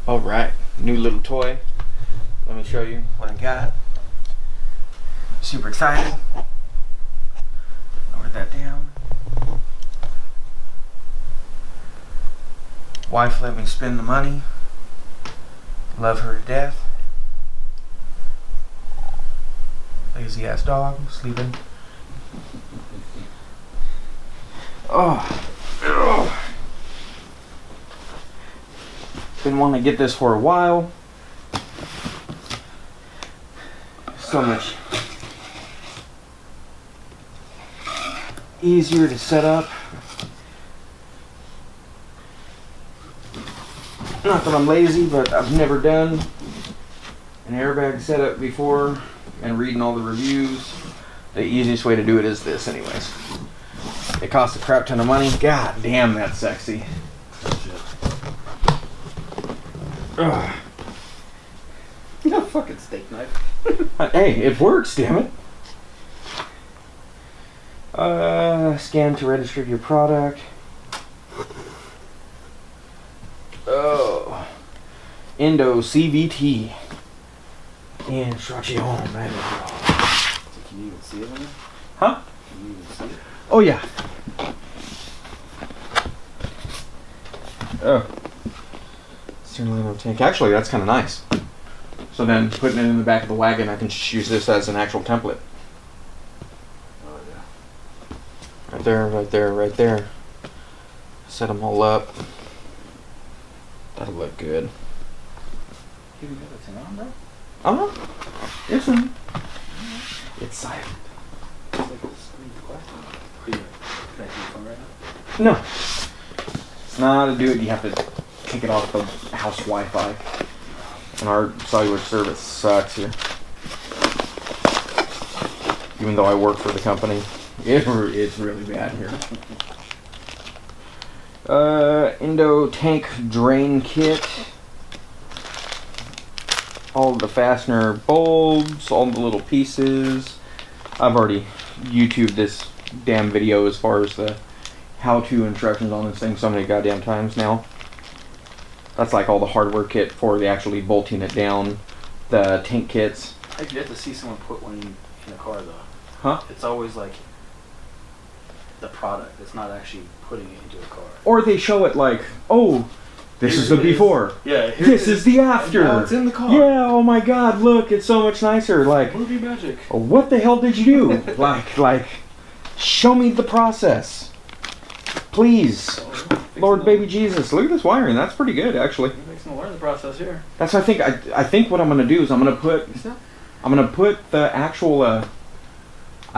Alright, new little toy. Let me show you what I got. Super excited. Lower that down. Wife let me spend the money. Love her to death. Lazy ass dog, sleeping. Oh. Been wanting to get this for a while. So much easier to set up. Not that I'm lazy, but I've never done an airbag setup before, and reading all the reviews, the easiest way to do it is this anyways. It costs a crap ton of money. God damn, that's sexy. Ugh. No fucking steak knife. Hey, it works, damn it. Scan to register your product. Oh. Endo CVT. Instruction manual. So can you even see it in there? Huh? Can you even see it? Oh yeah. Oh. Tank. Actually, that's kind of nice. So then, putting it in the back of the wagon, I can just use this as an actual template. Oh yeah. Right there, right there, right there. Set them all up. That'll look good. You got a thing on, bro? Oh, it's in. It's silent. It's like a screen question. Can I do your phone right now? No. Nah, to do it, you have to take it off the house Wi-Fi. And our cellular service sucks here. Even though I work for the company, it's really bad here. Endo tank drain kit. All the fastener bulbs, all the little pieces. I've already YouTubed this damn video as far as the how-to instructions on this thing so many goddamn times now. That's like all the hardware kit for the actually bolting it down, the tank kits. I've yet to see someone put one in a car though. Huh? It's always like the product. It's not actually putting it into a car. Or they show it like, oh, this is the before. Yeah. This is the after. And now it's in the car. Yeah, oh my god, look, it's so much nicer. Like, movie magic. What the hell did you do? like, show me the process. Please. Lord baby Jesus, look at this wiring. That's pretty good, actually. You're fixing to learn the process here. That's what I think. I think what I'm gonna do is I'm gonna put the actual. I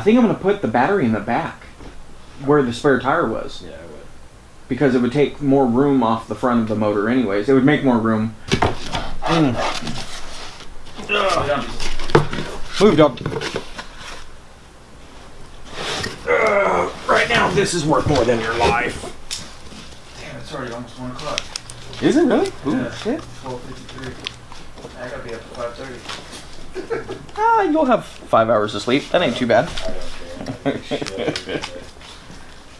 think I'm gonna put the battery in the back, where the spare tire was. Yeah, I would. Because it would take more room off the front of the motor, anyways. It would make more room. Move, dog. Right now, this is worth more than your life. Damn, it's already almost 1 o'clock. Is it really? Ooh, Yeah. shit. 12:53. I gotta be up at 5:30. You'll have 5 hours of sleep. That ain't too bad. I don't care.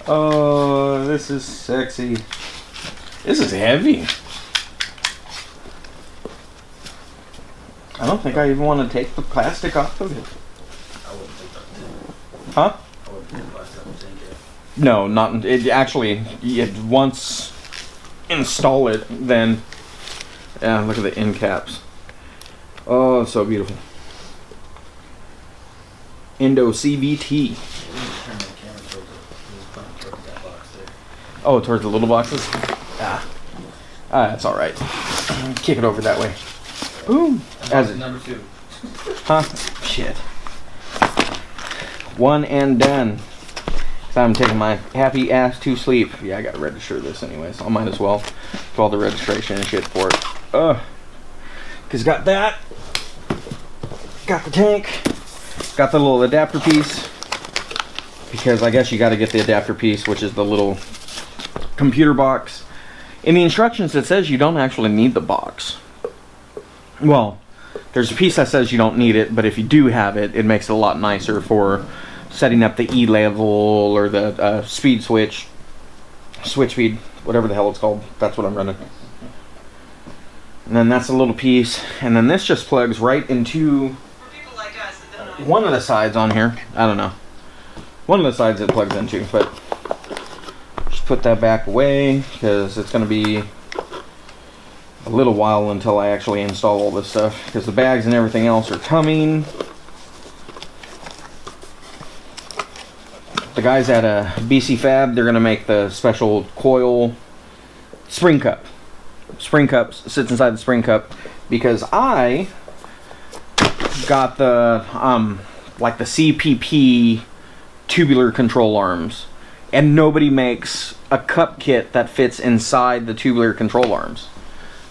Oh, this is sexy. This is heavy. I don't think I even want to take the plastic off of it. I wouldn't take that. Huh? I wouldn't take the plastic off the tank yet. No, not it. Actually, once install it, then yeah. Look at the end caps. Oh, so beautiful. Endo CVT. Turn the camera towards that box there. Oh, towards the little boxes. That's all right. Kick it over that way. Boom. As it, Number 2. huh? Shit. One and done. So I'm taking my happy ass to sleep. Yeah, I gotta register this anyways. I might as well do all the registration and shit for it. Cause got that. Got the tank. Got the little adapter piece. Because I guess you gotta get the adapter piece, which is the little computer box. In the instructions it says you don't actually need the box. Well, there's a piece that says you don't need it, but if you do have it, it makes it a lot nicer for setting up the E level or the speed switch speed, whatever the hell it's called. That's what I'm running. And then that's a little piece. And then this just plugs right into one of the sides on here. I don't know. One of the sides it plugs into, but just put that back away because it's going to be a little while until I actually install all this stuff, because the bags and everything else are coming. The guys at BC Fab, they're going to make the special coil spring cup. Spring cup sits inside the spring cup because I got the like the CPP tubular control arms, and nobody makes a cup kit that fits inside the tubular control arms.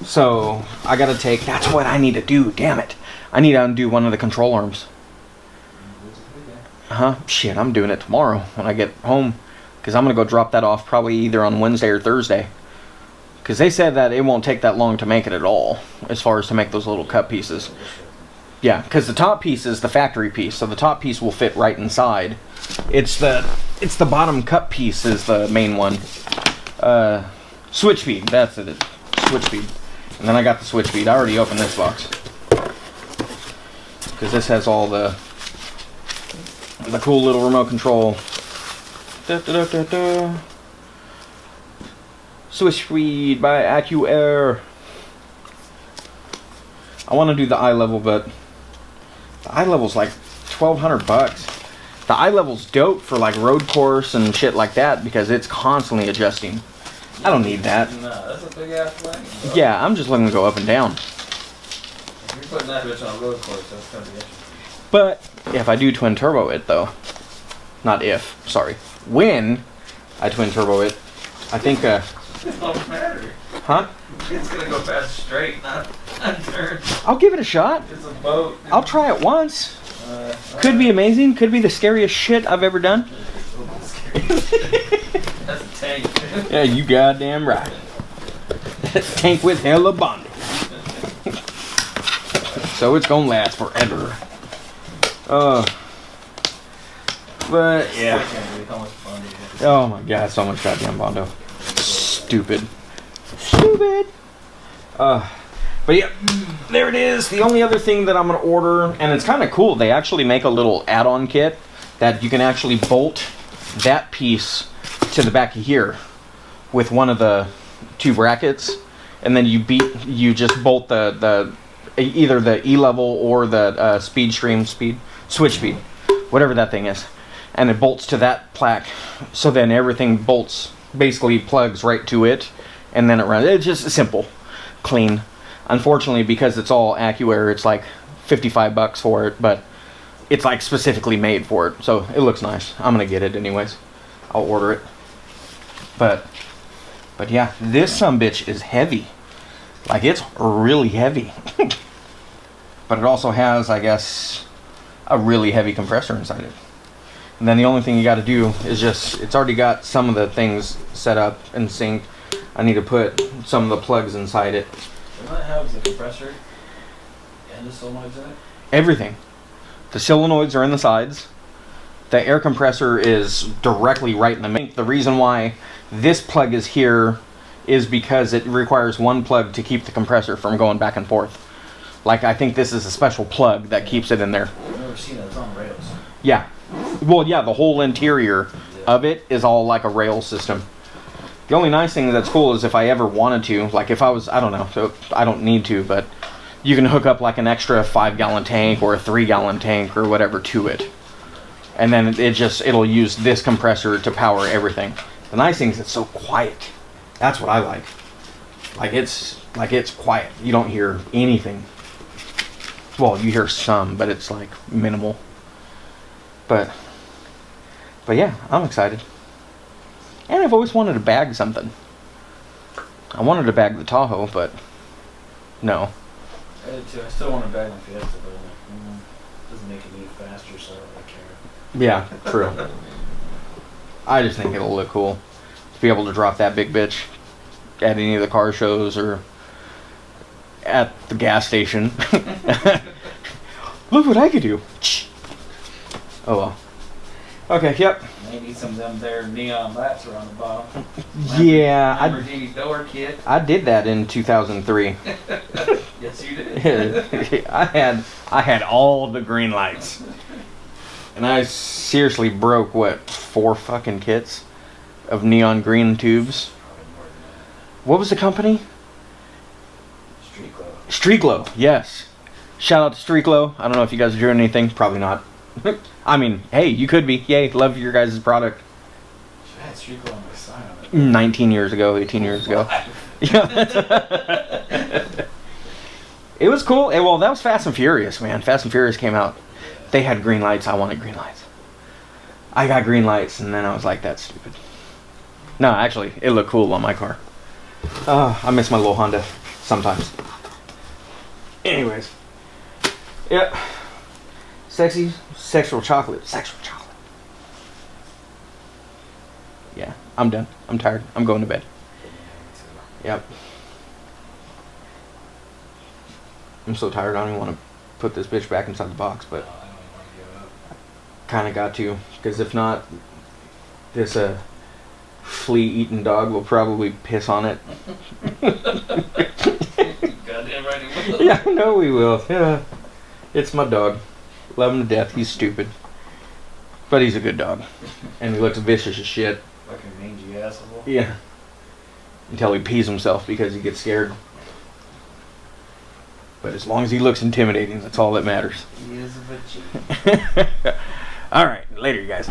So I gotta take, that's what I need to do, damn it. I need to undo one of the control arms. Shit, I'm doing it tomorrow when I get home, because I'm gonna go drop that off probably either on Wednesday or Thursday. Because they said that it won't take that long to make it at all, as far as to make those little cup pieces. Yeah, because the top piece is the factory piece, so the top piece will fit right inside. It's the bottom cup piece is the main one. Switch speed, that's it. Switch speed. And then I got the switch speed. I already opened this box, because this has all the cool little remote control. Da, da, da, da, da. Switch speed by Accuair. I want to do the eye level, but the eye level's like $1,200. The eye level's dope for like road course and shit like that, because it's constantly adjusting. I don't need that. No, that's a big ass thing. Yeah, I'm just letting it go up and down. If you're putting that bitch on a road course, that's gonna be interesting. But if I do twin turbo it though, not if, sorry, when I twin turbo it, I think It don't matter. huh? It's gonna go fast straight, not turn. I'll give it a shot. It's a boat. I'll try it once. Could be amazing. Could be the scariest shit I've ever done. That's a tank. Yeah, you goddamn right. Tank with hella bonding. So it's gonna last forever. But yeah. Oh my god, so much goddamn Bondo. Stupid. Stupid. But yeah, there it is. The only other thing that I'm gonna order, and it's kind of cool, they actually make a little add-on kit that you can actually bolt that piece to the back of here with one of the two brackets, and then you just bolt the either the E level or the switch speed, whatever that thing is, and it bolts to that plaque. So then everything bolts, basically plugs right to it, and then it runs. It's just simple, clean. Unfortunately, because it's all Accuair, it's like $55 for it, but it's like specifically made for it, so it looks nice. I'm gonna get it anyways. I'll order it. But yeah, this sumbitch is heavy. Like, it's really heavy. But it also has, I guess, a really heavy compressor inside it. And then the only thing you got to do is just, it's already got some of the things set up and synced. I need to put some of the plugs inside it. Doesn't that have the compressor and the solenoids in it? Everything. The solenoids are in the sides. The air compressor is directly right in the middle. The reason why this plug is here is because it requires one plug to keep the compressor from going back and forth. Like, I think this is a special plug that keeps it in there. I've never seen it. It's on rails. Yeah. Well, yeah, the whole interior of it is all like a rail system. The only nice thing that's cool is if I ever wanted to, like if I was, I don't know, so I don't need to, but you can hook up like an extra 5-gallon tank or a 3-gallon tank or whatever to it. And then it'll use this compressor to power everything. The nice thing is it's so quiet. That's what I like. Like it's quiet. You don't hear anything. Well, you hear some, but it's like minimal. But yeah, I'm excited. And I've always wanted to bag something. I wanted to bag the Tahoe, but no. I did too. I still want to bag my Fiesta, but I'm like, doesn't make it any faster, so I don't really care. Yeah, true. I just think it'll look cool to be able to drop that big bitch at any of the car shows or at the gas station. Look what I could do. Oh well. Okay, yep. They need some of them there neon lights around the bottom. Yeah, Lamborghini door kit. I did that in 2003. Yes, you did. I had all the green lights. And I seriously broke, what, 4 fucking kits of neon green tubes? Probably more than that. What was the company? Street Glow. Street Glow, yes. Shout out to Street Glow. I don't know if you guys are doing anything. Probably not. I mean, hey, you could be. Yay, love your guys' product. I had Street Glow on my sign on it. 19 years ago, 18 years ago. Yeah. It was cool. Well, that was Fast and Furious, man. Fast and Furious came out. They had green lights. I wanted green lights. I got green lights, and then I was like, that's stupid. No, actually, it looked cool on my car. I miss my little Honda sometimes. Anyways. Yep. Sexual chocolate. Yeah, I'm done. I'm tired. I'm going to bed. Yep. I'm so tired. I don't even want to put this bitch back inside the box, but I don't even want to give up. kind of got to, because if not, this flea-eating dog will probably piss on it. Goddamn right he will. Yeah, I know we will. Yeah, it's my dog. Love him to death. He's stupid, but he's a good dog, and he looks vicious as shit. Fucking mangy asshole. Yeah, until he pees himself because he gets scared. But as long as he looks intimidating, that's all that matters. He is a veggie. All right, later, you guys.